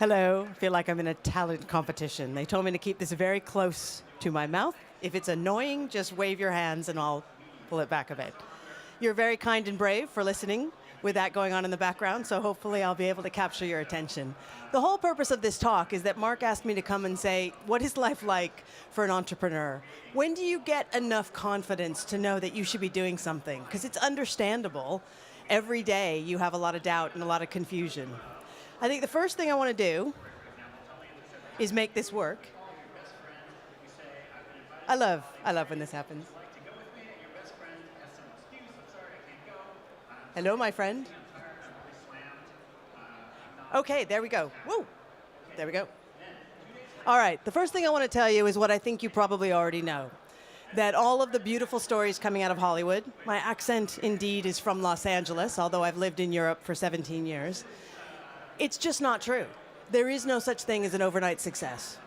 Hello, I feel like I'm in a talent competition. They told me to keep this very close to my mouth. If it's annoying, just wave your hands and I'll pull it back a bit. You're very kind and brave for listening with that going on in the background, so hopefully I'll be able to capture your attention. The whole purpose of this talk is that Mark asked me to come and say, what is life like for an entrepreneur? When do you get enough confidence to know that you should be doing something? Because it's understandable. Every day you have a lot of doubt and a lot of confusion. I think the first thing I want to do is make this work. I love when this happens. Hello, my friend. Okay, there we go. Woo! There we go. All right, the first thing I want to tell you is what I think you probably already know. That all of the beautiful stories coming out of Hollywood, my accent indeed is from Los Angeles, although I've lived in Europe for 17 years. It's just not true. There is no such thing as an overnight success.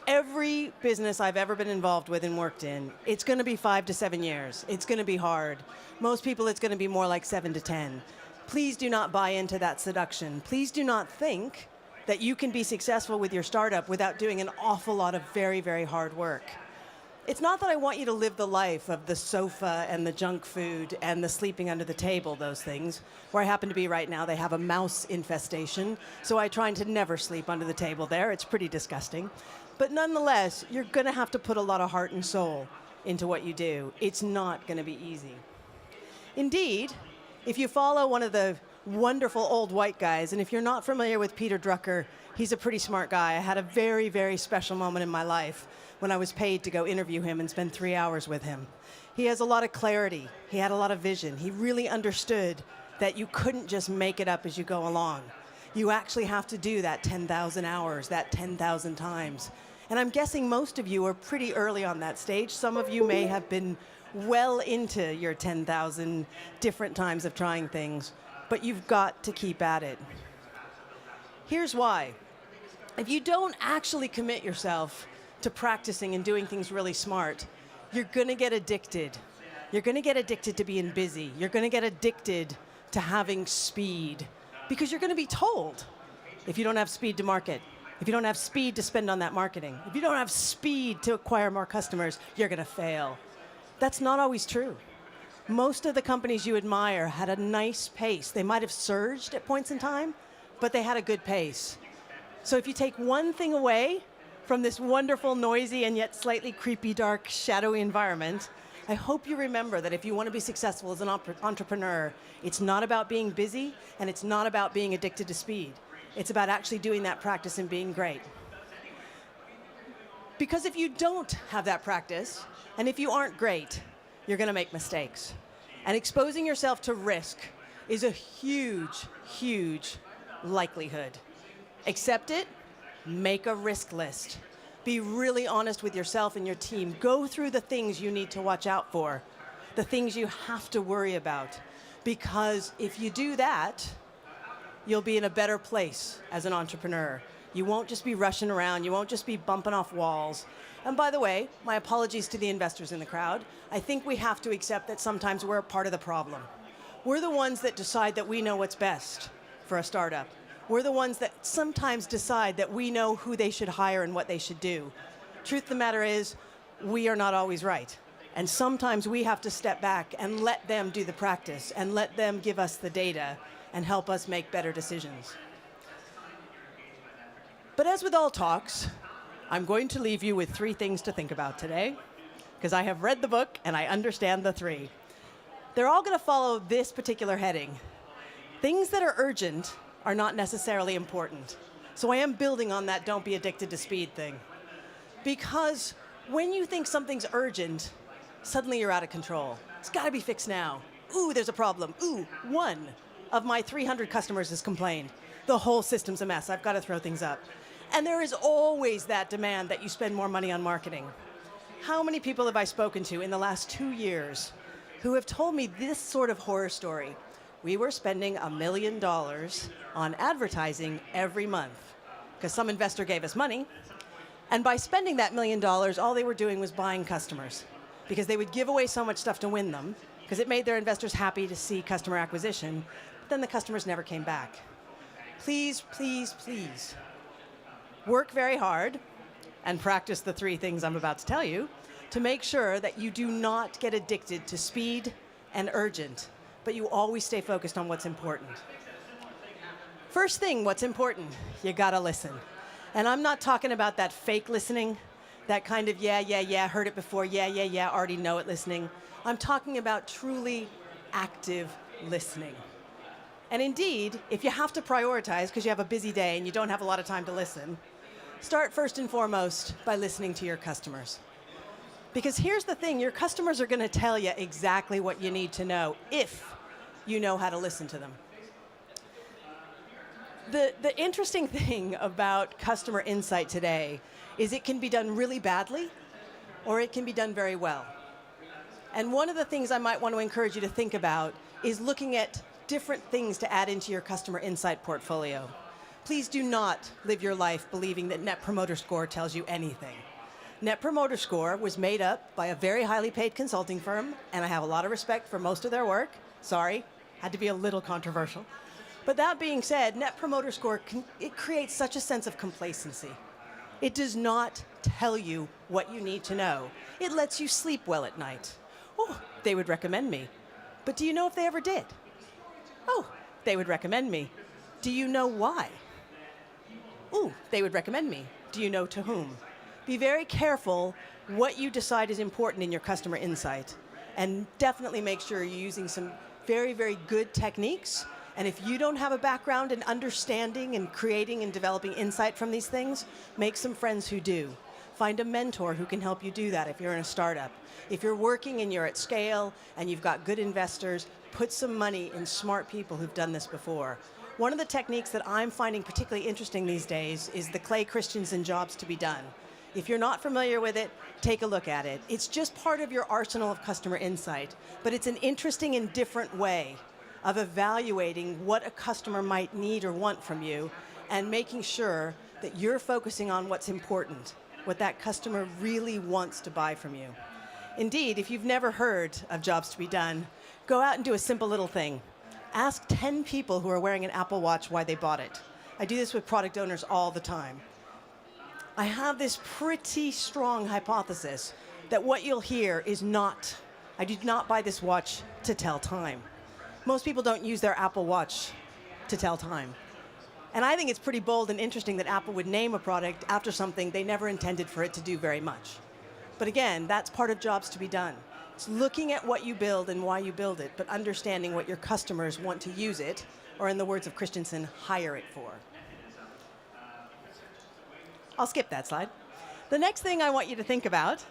Every business I've ever been involved with and worked in, it's going to be 5 to 7 years. It's going to be hard. Most people, it's going to be more like 7 to 10. Please do not buy into that seduction. Please do not think that you can be successful with your startup without doing an awful lot of very, very hard work. It's not that I want you to live the life of the sofa and the junk food and the sleeping under the table, those things. Where I happen to be right now, they have a mouse infestation, so I try to never sleep under the table there. It's pretty disgusting. But nonetheless, you're going to have to put a lot of heart and soul into what you do. It's not going to be easy. Indeed, if you follow one of the wonderful old white guys, and if you're not familiar with Peter Drucker, he's a pretty smart guy. I had a very, very special moment in my life when I was paid to go interview him and spend 3 hours with him. He has a lot of clarity. He had a lot of vision. He really understood that you couldn't just make it up as you go along. You actually have to do that 10,000 hours, that 10,000 times. And I'm guessing most of you are pretty early on that stage. Some of you may have been well into your 10,000 different times of trying things, but you've got to keep at it. Here's why. If you don't actually commit yourself to practicing and doing things really smart, you're going to get addicted. You're going to get addicted to being busy. You're going to get addicted to having speed because you're going to be told if you don't have speed to market, if you don't have speed to spend on that marketing, if you don't have speed to acquire more customers, you're going to fail. That's not always true. Most of the companies you admire had a nice pace. They might have surged at points in time, but they had a good pace. So if you take one thing away from this wonderful, noisy, and yet slightly creepy, dark, shadowy environment, I hope you remember that if you want to be successful as an entrepreneur, it's not about being busy, and it's not about being addicted to speed. It's about actually doing that practice and being great. Because if you don't have that practice, and if you aren't great, you're going to make mistakes. And exposing yourself to risk is a huge, huge likelihood. Accept it. Make a risk list. Be really honest with yourself and your team. Go through the things you need to watch out for, the things you have to worry about. Because if you do that, you'll be in a better place as an entrepreneur. You won't just be rushing around. You won't just be bumping off walls. And by the way, my apologies to the investors in the crowd. I think we have to accept that sometimes we're a part of the problem. We're the ones that decide that we know what's best for a startup. We're the ones that sometimes decide that we know who they should hire and what they should do. Truth of the matter is, we are not always right. And sometimes we have to step back and let them do the practice and let them give us the data and help us make better decisions. But as with all talks, I'm going to leave you with 3 things to think about today, because I have read the book and I understand the 3. They're all going to follow this particular heading. Things that are urgent are not necessarily important. So I am building on that don't be addicted to speed thing. Because when you think something's urgent, suddenly you're out of control. It's got to be fixed now. Ooh, there's a problem. Ooh, 1 of my 300 customers has complained. The whole system's a mess. I've got to throw things up. And there is always that demand that you spend more money on marketing. How many people have I spoken to in the last 2 years who have told me this sort of horror story? We were spending $1 million on advertising every month because some investor gave us money. And by spending that $1 million, all they were doing was buying customers because they would give away so much stuff to win them because it made their investors happy to see customer acquisition. But then the customers never came back. Please, please, please Work very hard and practice the 3 things I'm about to tell you to make sure that you do not get addicted to speed and urgent, but you always stay focused on what's important. First thing, what's important? You gotta listen. And I'm not talking about that fake listening, that kind of yeah, heard it before, yeah, already know it listening. I'm talking about truly active listening. And indeed, if you have to prioritize because you have a busy day and you don't have a lot of time to listen, start first and foremost by listening to your customers. Because here's the thing, your customers are going to tell you exactly what you need to know if you know how to listen to them. The interesting thing about customer insight today is it can be done really badly or it can be done very well. And one of the things I might want to encourage you to think about is looking at different things to add into your customer insight portfolio. Please do not live your life believing that Net Promoter Score tells you anything. Net Promoter Score was made up by a very highly paid consulting firm, and I have a lot of respect for most of their work. Sorry, had to be a little controversial. But that being said, Net Promoter Score, it creates such a sense of complacency. It does not tell you what you need to know. It lets you sleep well at night. Oh, they would recommend me. But do you know if they ever did? Oh, they would recommend me. Do you know why? Ooh, they would recommend me. Do you know to whom? Be very careful what you decide is important in your customer insight. And definitely make sure you're using some very, very good techniques. And if you don't have a background in understanding and creating and developing insight from these things, make some friends who do. Find a mentor who can help you do that if you're in a startup. If you're working and you're at scale and you've got good investors, put some money in smart people who've done this before. One of the techniques that I'm finding particularly interesting these days is the Clay Christensen jobs to be done. If you're not familiar with it, take a look at it. It's just part of your arsenal of customer insight, but it's an interesting and different way of evaluating what a customer might need or want from you and making sure that you're focusing on what's important, what that customer really wants to buy from you. Indeed, if you've never heard of jobs to be done, go out and do a simple little thing. Ask 10 people who are wearing an Apple Watch why they bought it. I do this with product owners all the time. I have this pretty strong hypothesis that what you'll hear is not, I did not buy this watch to tell time. Most people don't use their Apple Watch to tell time. And I think it's pretty bold and interesting that Apple would name a product after something they never intended for it to do very much. But again, that's part of jobs to be done. It's looking at what you build and why you build it, but understanding what your customers want to use it, or in the words of Christensen, hire it for. I'll skip that slide. The next thing I want you to think about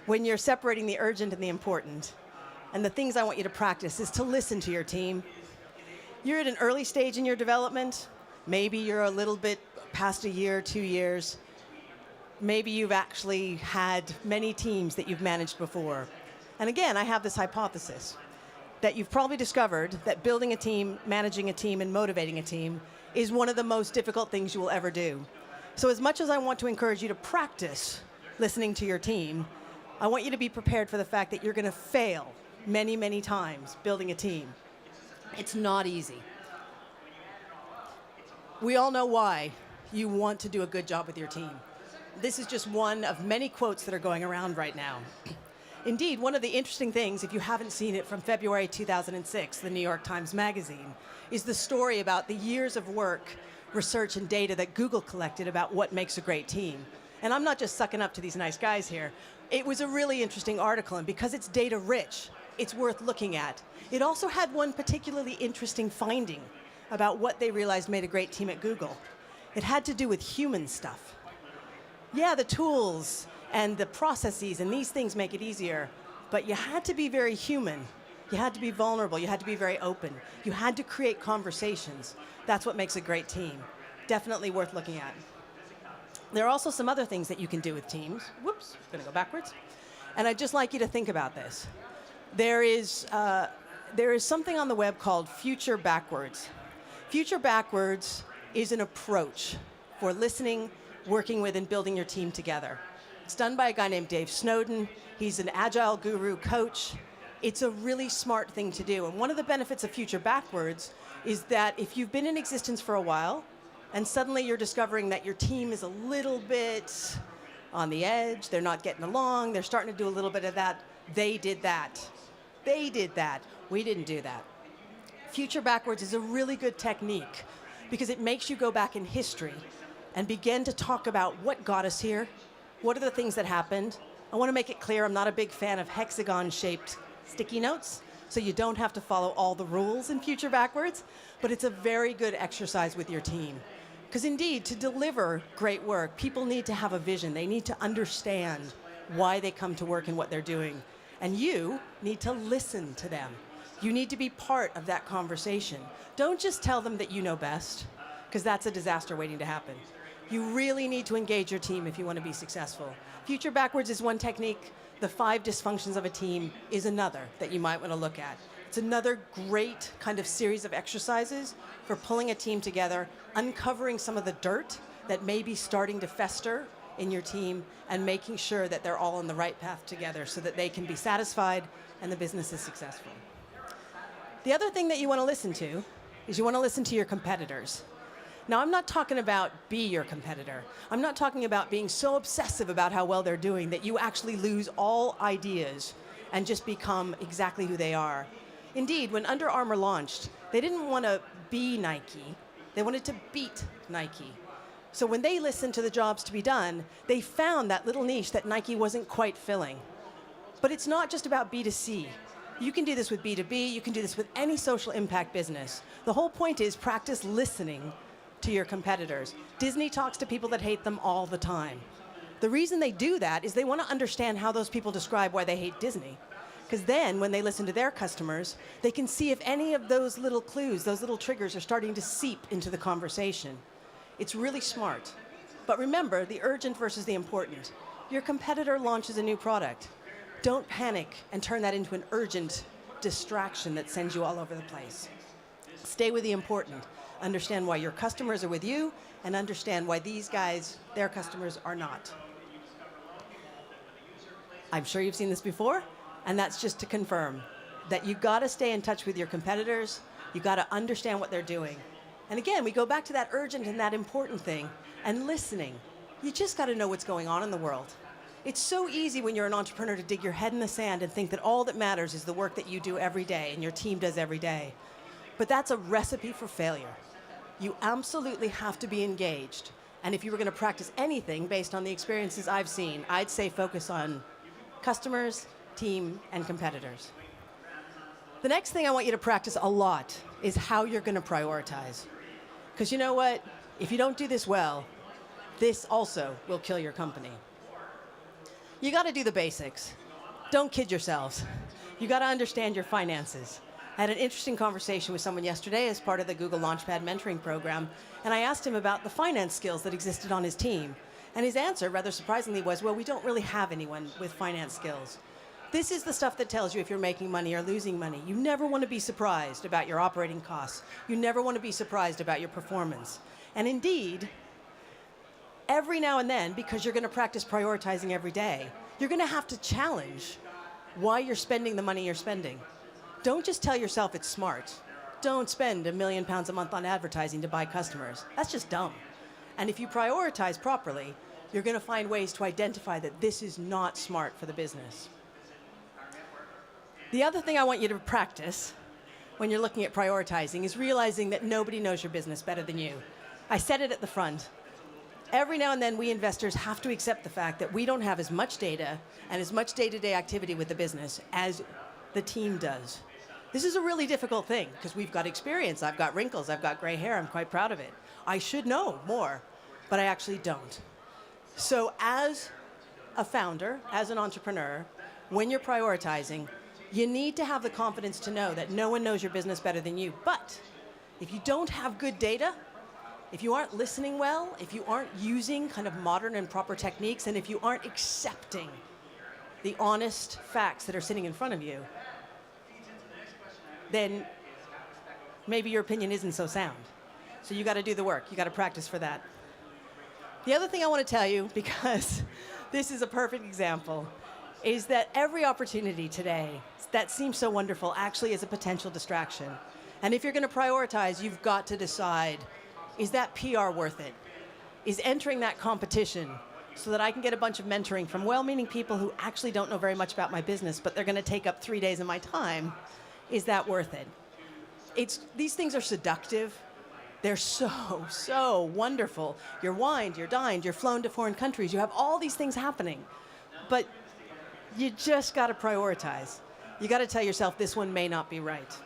when you're separating the urgent and the important, and the things I want you to practice, is to listen to your team. You're at an early stage in your development. Maybe you're a little bit past a year, 2 years. Maybe you've actually had many teams that you've managed before. And again, I have this hypothesis that you've probably discovered that building a team, managing a team, and motivating a team is one of the most difficult things you will ever do. So as much as I want to encourage you to practice listening to your team, I want you to be prepared for the fact that you're going to fail many, many times building a team. It's not easy. We all know why you want to do a good job with your team. This is just one of many quotes that are going around right now. Indeed, one of the interesting things, if you haven't seen it, from February 2006, the New York Times Magazine, is the story about the years of work, research, and data that Google collected about what makes a great team. And I'm not just sucking up to these nice guys here. It was a really interesting article, and because it's data rich, it's worth looking at. It also had one particularly interesting finding about what they realized made a great team at Google. It had to do with human stuff. Yeah, the tools and the processes and these things make it easier, but you had to be very human. You had to be vulnerable. You had to be very open. You had to create conversations. That's what makes a great team. Definitely worth looking at. There are also some other things that you can do with teams. Whoops, gonna go backwards. And I'd just like you to think about this. There is something on the web called Future Backwards. Future Backwards is an approach for listening, working with, and building your team together. It's done by a guy named Dave Snowden. He's an agile guru coach. It's a really smart thing to do. And one of the benefits of Future Backwards is that if you've been in existence for a while, and suddenly you're discovering that your team is a little bit on the edge, they're not getting along, they're starting to do a little bit of that. They did that. They did that. We didn't do that. Future backwards is a really good technique because it makes you go back in history and begin to talk about what got us here, what are the things that happened. I want to make it clear I'm not a big fan of hexagon-shaped sticky notes, so you don't have to follow all the rules in Future Backwards, but it's a very good exercise with your team. Because indeed, to deliver great work, people need to have a vision. They need to understand why they come to work and what they're doing. And you need to listen to them. You need to be part of that conversation. Don't just tell them that you know best, because that's a disaster waiting to happen. You really need to engage your team if you want to be successful. Future Backwards is one technique. The 5 dysfunctions of a team is another that you might want to look at. It's another great kind of series of exercises for pulling a team together, uncovering some of the dirt that may be starting to fester in your team, and making sure that they're all on the right path together so that they can be satisfied and the business is successful. The other thing that you want to listen to is you want to listen to your competitors. Now, I'm not talking about be your competitor. I'm not talking about being so obsessive about how well they're doing that you actually lose all ideas and just become exactly who they are. Indeed, when Under Armour launched, they didn't want to be Nike. They wanted to beat Nike. So when they listened to the jobs to be done, they found that little niche that Nike wasn't quite filling. But it's not just about B2C. You can do this with B2B. You can do this with any social impact business. The whole point is practice listening to your competitors. Disney talks to people that hate them all the time. The reason they do that is they want to understand how those people describe why they hate Disney. Because then, when they listen to their customers, they can see if any of those little clues, those little triggers are starting to seep into the conversation. It's really smart. But remember, the urgent versus the important. Your competitor launches a new product. Don't panic and turn that into an urgent distraction that sends you all over the place. Stay with the important. Understand why your customers are with you, and understand why these guys, their customers, are not. I'm sure you've seen this before, and that's just to confirm that you've got to stay in touch with your competitors. You've got to understand what they're doing. And again, we go back to that urgent and that important thing, and listening. You just got to know what's going on in the world. It's so easy when you're an entrepreneur to dig your head in the sand and think that all that matters is the work that you do every day and your team does every day. But that's a recipe for failure. You absolutely have to be engaged. And if you were going to practice anything based on the experiences I've seen, I'd say focus on customers, team, and competitors. The next thing I want you to practice a lot is how you're going to prioritize. Because you know what? If you don't do this well, this also will kill your company. You got to do the basics. Don't kid yourselves. You got to understand your finances. I had an interesting conversation with someone yesterday as part of the Google Launchpad mentoring program, and I asked him about the finance skills that existed on his team. And his answer, rather surprisingly, was, well, we don't really have anyone with finance skills. This is the stuff that tells you if you're making money or losing money. You never want to be surprised about your operating costs. You never want to be surprised about your performance. And indeed, every now and then, because you're going to practice prioritizing every day, you're going to have to challenge why you're spending the money you're spending. Don't just tell yourself it's smart. Don't spend £1 million a month on advertising to buy customers. That's just dumb. And if you prioritize properly, you're going to find ways to identify that this is not smart for the business. The other thing I want you to practice when you're looking at prioritizing is realizing that nobody knows your business better than you. I said it at the front. Every now and then, we investors have to accept the fact that we don't have as much data and as much day-to-day activity with the business as the team does. This is a really difficult thing because we've got experience. I've got wrinkles. I've got gray hair. I'm quite proud of it. I should know more, but I actually don't. So as a founder, as an entrepreneur, when you're prioritizing, you need to have the confidence to know that no one knows your business better than you. But if you don't have good data, if you aren't listening well, if you aren't using kind of modern and proper techniques, and if you aren't accepting the honest facts that are sitting in front of you, then maybe your opinion isn't so sound. So you got to do the work. You got to practice for that. The other thing I want to tell you, because this is a perfect example, is that every opportunity today that seems so wonderful actually is a potential distraction. And if you're going to prioritize, you've got to decide Is that PR worth it? Is entering that competition so that I can get a bunch of mentoring from well-meaning people who actually don't know very much about my business, but they're going to take up 3 days of my time, is that worth it? These things are seductive. They're so wonderful. You're wined, you're dined, you're flown to foreign countries. You have all these things happening. But you just got to prioritize. You got to tell yourself this one may not be right.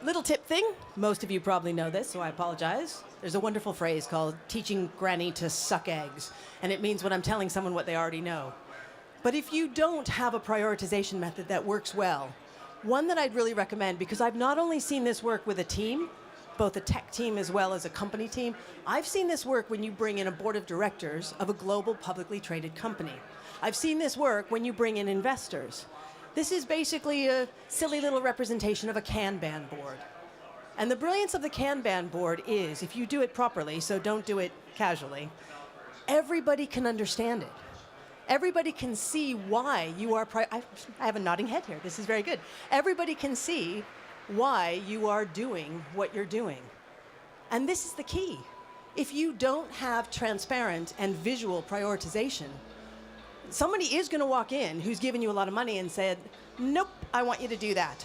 Little tip thing, most of you probably know this, so I apologize. There's a wonderful phrase called teaching granny to suck eggs, and it means when I'm telling someone what they already know. But if you don't have a prioritization method that works well, one that I'd really recommend, because I've not only seen this work with a team, both a tech team as well as a company team, I've seen this work when you bring in a board of directors of a global publicly traded company. I've seen this work when you bring in investors. This is basically a silly little representation of a Kanban board. And the brilliance of the Kanban board is, if you do it properly, so don't do it casually, everybody can understand it. Everybody can see why you are, I have a nodding head here, this is very good. Everybody can see why you are doing what you're doing. And this is the key. If you don't have transparent and visual prioritization, somebody is going to walk in who's given you a lot of money and said, nope, I want you to do that.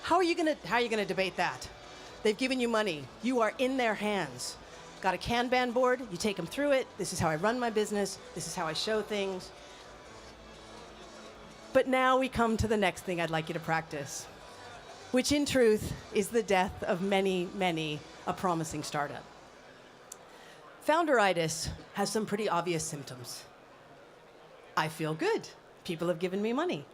How are you going to debate that? They've given you money. You are in their hands. Got a Kanban board, you take them through it. This is how I run my business. This is how I show things. But now we come to the next thing I'd like you to practice, which in truth is the death of many a promising startup. Founderitis has some pretty obvious symptoms. I feel good. People have given me money.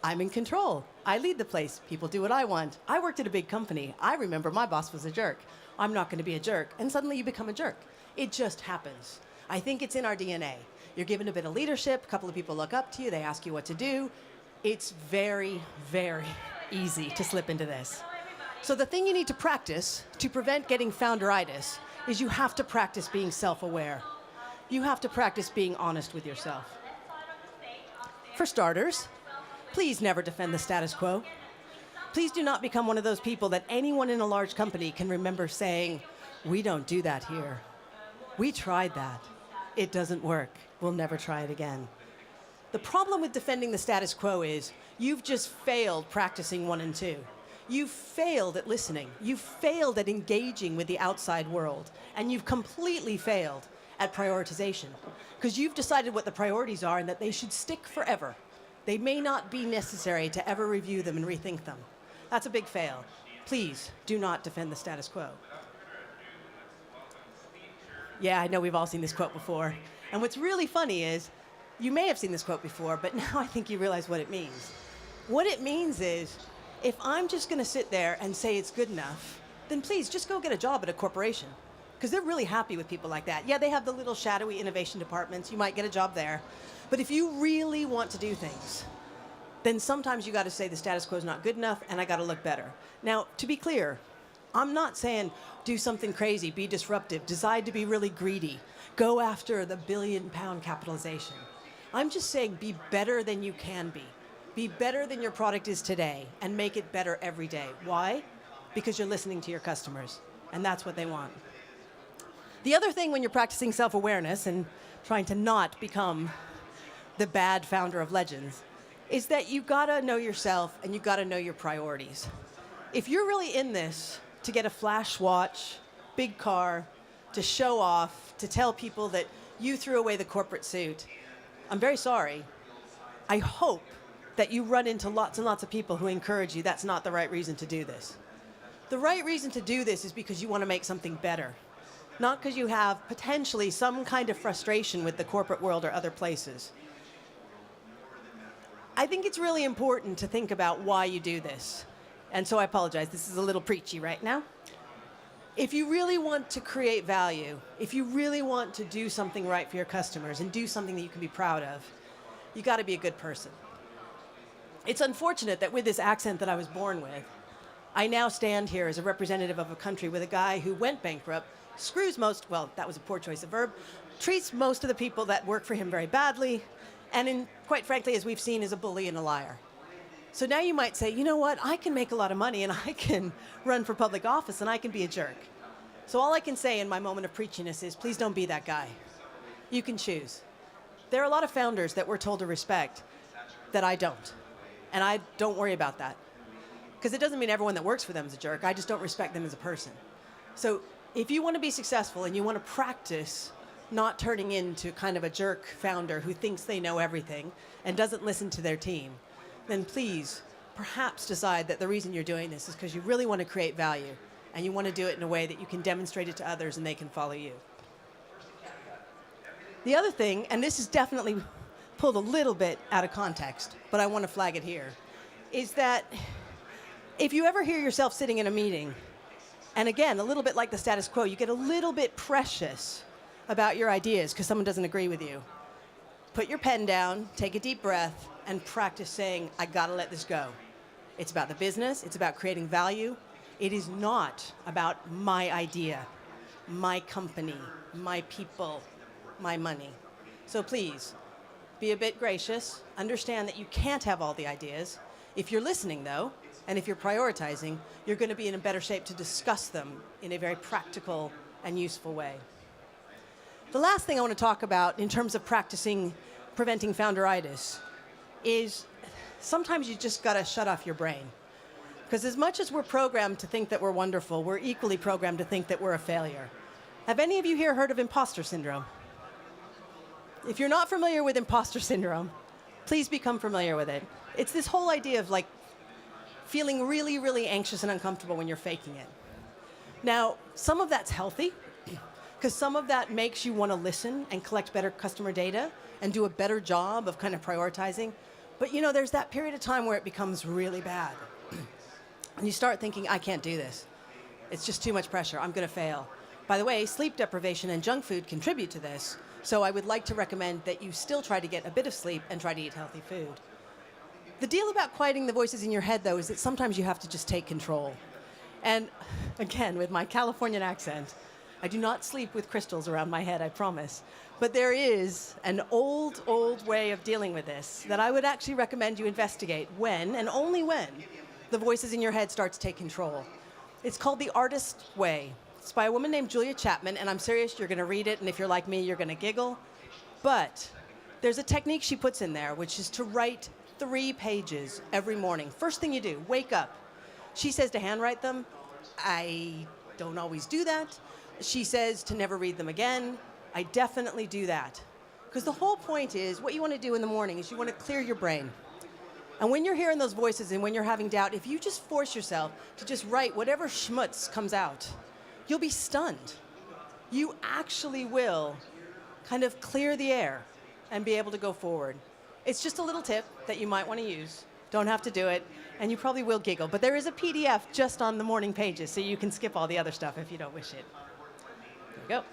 I'm in control. I lead the place. People do what I want. I worked at a big company. I remember my boss was a jerk. I'm not going to be a jerk. And suddenly you become a jerk. It just happens. I think it's in our DNA. You're given a bit of leadership. A couple of people look up to you. They ask you what to do. It's very easy to slip into this. So the thing you need to practice to prevent getting founderitis is you have to practice being self-aware. You have to practice being honest with yourself. For starters, please never defend the status quo. Please do not become one of those people that anyone in a large company can remember saying, we don't do that here. We tried that. It doesn't work. We'll never try it again. The problem with defending the status quo is you've just failed practicing 1 and 2. You've failed at listening. You've failed at engaging with the outside world. And you've completely failed at prioritization, because you've decided what the priorities are and that they should stick forever. They may not be necessary to ever review them and rethink them. That's a big fail. Please do not defend the status quo. Yeah, I know we've all seen this quote before. And what's really funny is, you may have seen this quote before, but now I think you realize what it means. What it means is, if I'm just going to sit there and say it's good enough, then please just go get a job at a corporation. Because they're really happy with people like that. Yeah, they have the little shadowy innovation departments. You might get a job there. But if you really want to do things, then sometimes you got to say the status quo is not good enough and I got to look better. Now, to be clear, I'm not saying do something crazy, be disruptive, decide to be really greedy, go after the billion-pound capitalization. I'm just saying be better than you can be. Be better than your product is today and make it better every day. Why? Because you're listening to your customers, and that's what they want. The other thing when you're practicing self-awareness and trying to not become the bad founder of legends is that you gotta know yourself and you gotta know your priorities. If you're really in this to get a flash watch, big car, to show off, to tell people that you threw away the corporate suit, I'm very sorry. I hope that you run into lots and lots of people who encourage you that's not the right reason to do this. The right reason to do this is because you want to make something better. Not because you have potentially some kind of frustration with the corporate world or other places. I think it's really important to think about why you do this. And so I apologize, this is a little preachy right now. If you really want to create value, if you really want to do something right for your customers and do something that you can be proud of, you got to be a good person. It's unfortunate that with this accent that I was born with, I now stand here as a representative of a country with a guy who went bankrupt, screws most, well, that was a poor choice of verb, treats most of the people that work for him very badly, and quite frankly, as we've seen, is a bully and a liar. So now you might say, you know what, I can make a lot of money and I can run for public office and I can be a jerk. So all I can say in my moment of preachiness is, please don't be that guy. You can choose. There are a lot of founders that we're told to respect that I don't. And I don't worry about that. Because it doesn't mean everyone that works for them is a jerk. I just don't respect them as a person. So if you want to be successful and you want to practice not turning into kind of a jerk founder who thinks they know everything and doesn't listen to their team, then please perhaps decide that the reason you're doing this is because you really want to create value and you want to do it in a way that you can demonstrate it to others and they can follow you. The other thing, and this is definitely pulled a little bit out of context, but I want to flag it here, is that if you ever hear yourself sitting in a meeting, and again, a little bit like the status quo, you get a little bit precious about your ideas because someone doesn't agree with you, put your pen down, take a deep breath, and practice saying, I gotta let this go. It's about the business, it's about creating value. It is not about my idea, my company, my people, my money. So please, be a bit gracious, understand that you can't have all the ideas. If you're listening though, and if you're prioritizing, you're going to be in a better shape to discuss them in a very practical and useful way. The last thing I want to talk about in terms of preventing founderitis is sometimes you just got to shut off your brain. Because as much as we're programmed to think that we're wonderful, we're equally programmed to think that we're a failure. Have any of you here heard of imposter syndrome? If you're not familiar with imposter syndrome, please become familiar with it. It's this whole idea of like feeling really, really anxious and uncomfortable when you're faking it. Now, some of that's healthy, because some of that makes you want to listen and collect better customer data and do a better job of kind of prioritizing. But you know, there's that period of time where it becomes really bad. And you start thinking, I can't do this. It's just too much pressure. I'm going to fail. By the way, sleep deprivation and junk food contribute to this. So I would like to recommend that you still try to get a bit of sleep and try to eat healthy food. The deal about quieting the voices in your head, though, is that sometimes you have to just take control. And again, with my Californian accent, I do not sleep with crystals around my head, I promise. But there is an old, old way of dealing with this that I would actually recommend you investigate when, and only when, the voices in your head start to take control. It's called the artist way. It's by a woman named Julia Chapman, and I'm serious, you're going to read it, and if you're like me, you're going to giggle. But there's a technique she puts in there, which is to write 3 pages every morning. First thing you do, wake up. She says to handwrite them. I don't always do that. She says to never read them again. I definitely do that. Because the whole point is, what you want to do in the morning is you want to clear your brain. And when you're hearing those voices and when you're having doubt, if you just force yourself to just write whatever schmutz comes out, you'll be stunned. You actually will kind of clear the air and be able to go forward. It's just a little tip that you might want to use. Don't have to do it, and you probably will giggle. But there is a PDF just on the morning pages, so you can skip all the other stuff if you don't wish it. There we go.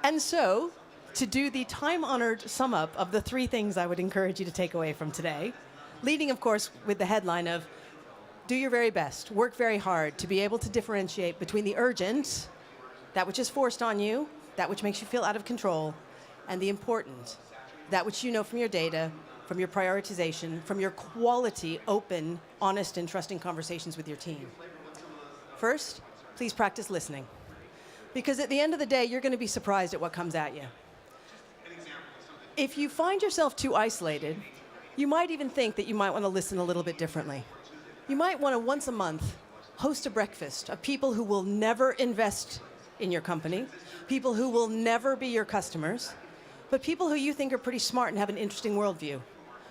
And so, to do the time-honored sum up of the 3 things I would encourage you to take away from today, leading, of course, with the headline of do your very best, work very hard to be able to differentiate between the urgent, that which is forced on you, that which makes you feel out of control, and the important, that which you know from your data, from your prioritization, from your quality, open, honest, and trusting conversations with your team. First, please practice listening. Because at the end of the day, you're going to be surprised at what comes at you. If you find yourself too isolated, you might even think that you might want to listen a little bit differently. You might want to, once a month, host a breakfast of people who will never invest in your company, people who will never be your customers, but people who you think are pretty smart and have an interesting worldview.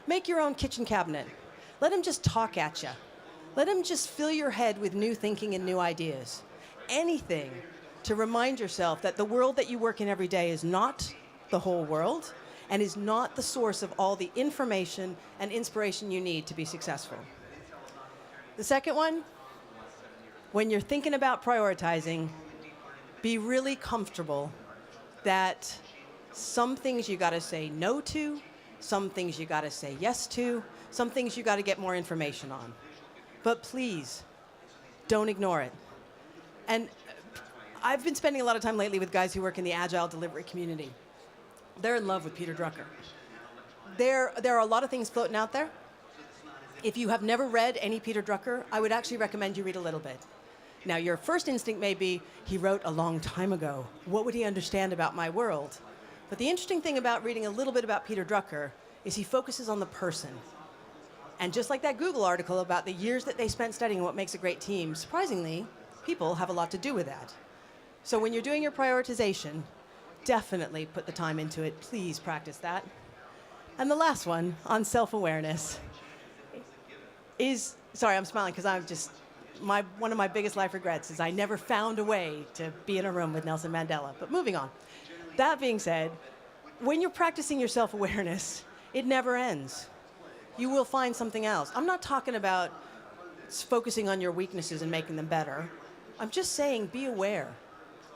Make your own kitchen cabinet. Let them just talk at you. Let them just fill your head with new thinking and new ideas. Anything to remind yourself that the world that you work in every day is not the whole world and is not the source of all the information and inspiration you need to be successful. The second one, when you're thinking about prioritizing, be really comfortable that some things you got to say no to, some things you got to say yes to, some things you got to get more information on. But please, don't ignore it. And I've been spending a lot of time lately with guys who work in the agile delivery community. They're in love with Peter Drucker. There are a lot of things floating out there. If you have never read any Peter Drucker, I would actually recommend you read a little bit. Now, your first instinct may be, he wrote a long time ago. What would he understand about my world? But the interesting thing about reading a little bit about Peter Drucker is he focuses on the person. And just like that Google article about the years that they spent studying what makes a great team, surprisingly, people have a lot to do with that. So when you're doing your prioritization, definitely put the time into it. Please practice that. And the last one, on self-awareness, is, sorry, I'm smiling because I'm just, one of my biggest life regrets is I never found a way to be in a room with Nelson Mandela. But moving on. That being said, when you're practicing your self-awareness, it never ends. You will find something else. I'm not talking about focusing on your weaknesses and making them better. I'm just saying be aware.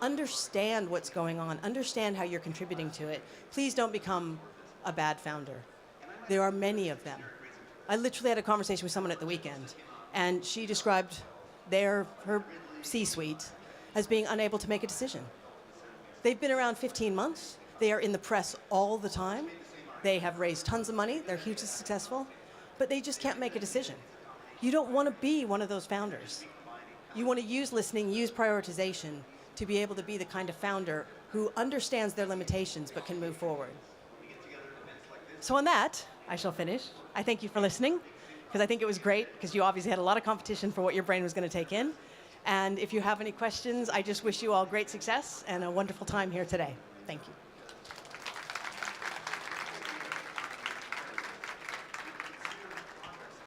Understand what's going on. Understand how you're contributing to it. Please don't become a bad founder. There are many of them. I literally had a conversation with someone at the weekend, and she described her C-suite as being unable to make a decision. They've been around 15 months. They are in the press all the time. They have raised tons of money. They're hugely successful, but they just can't make a decision. You don't want to be one of those founders. You want to use listening, use prioritization to be able to be the kind of founder who understands their limitations but can move forward. So on that, I shall finish. I thank you for listening, because I think it was great, because you obviously had a lot of competition for what your brain was going to take in. And if you have any questions, I just wish you all great success and a wonderful time here today. Thank you.